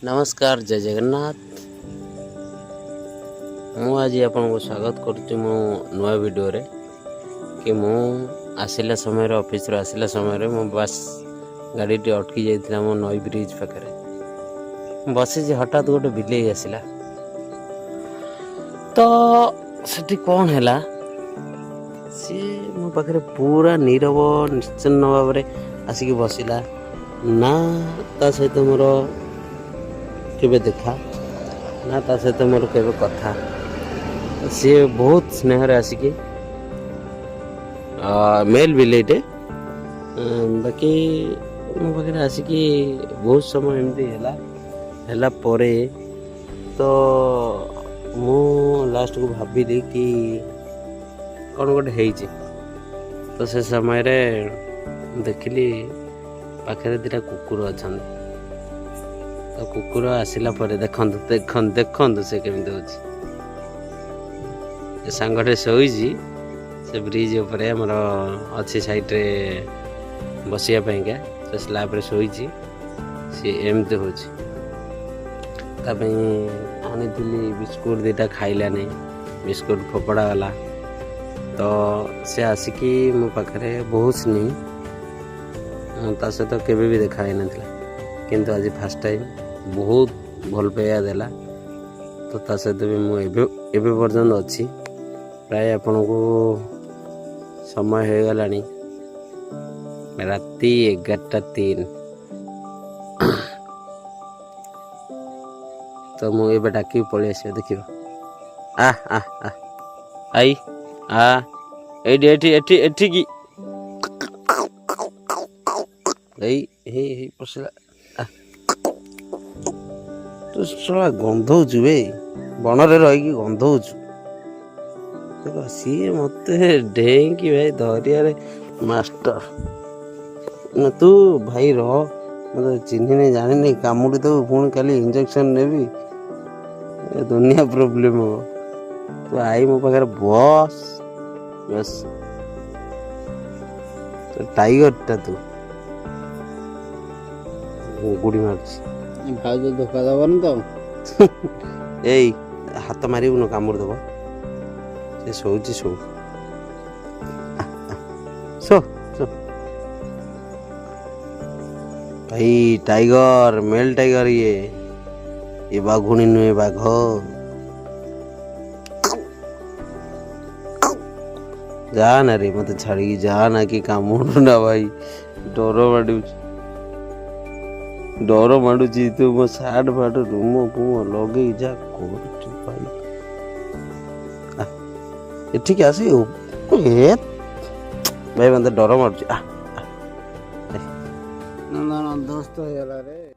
नमस्कार जय जगन्नाथ। मु आज आपको स्वागत करुच्ची मो नुआ वीडियो रे कि मु आसिला समय ऑफिस रो आसिला समय मो बस गाड़ी टी अटकी जाइथिला मो नई ब्रिज पाखरे बसी जे हठात गोटे बिलेई आसिला तो सेठी कौन हैला सी मो पाखरे पूरा नीरव निश्चिन्न भाव रे आसिकी बसिला ना ता सहित मोर केबे देखा ना ता सहित मोर केबे कथा सी बहुत स्नेह रे आसिकी मेल बिलेटे बाकी मो पाखे आसिकी बहुत समय एमती हैला परे तो मु लास्ट को भाविली कि कौन गोटे है तो से समय रे देखिली पाखे दिटा कुकुर अच्छा तो कुकुर आसिला परे देखंतु से केमिति होची ए सांगटे सोईजी से ब्रिज ऊपर हमर अच्छी साइड रे बसिया पाइका से स्लैब रे सोईजी से एमते होची तापई आनी दिली बिस्कुट दीटा खाइला नहीं बिस्कुट फोपड़ा गला तो से आसिकी मो पाखरे बहुत स्नेह ता सहित केबे भी देखा ही नथिला किंतु आज फर्स्ट टाइम बहुत भल पाइया देला तो ता सहित भी मु एबे पर्यंत अच्छी प्राय आपन को समय हो गलानी राति 11:03 तो मु एबे डाकी पळे आसे देखिबो आ आ आ आई आ एठी एठी एठी एठी की ए हे पसला तो सला गंधौछु बे बन रे रही की गंधौछु देखो सी मते ढेंकी भाई धरिया रे मास्टर न तू भाई रह मते चिन्ही नहीं जानी नहीं कामुड़ी तो पुणी खाली इंजेक्शन नेबी दुनिया प्रॉब्लम हो तो आई मो पाखे बस बस तो टाइगर टा तू गुड़ी मारछि भाज धोखा दबन तो ए हाथ मारिबु न कामुड़ दबो से सोची सो सो सो भाई टाइगर मेल टाइगर ये बाघुणी नुहे बाघ जा ना रे मत छाड़ी जा ना कि कामुड़ ना भाई डर माडुची तू मो साड फाड रूम फूम लगे जा कोठी भाई एठिक आसी भाई मत डर माडुची ना दोस्त हो गला रे।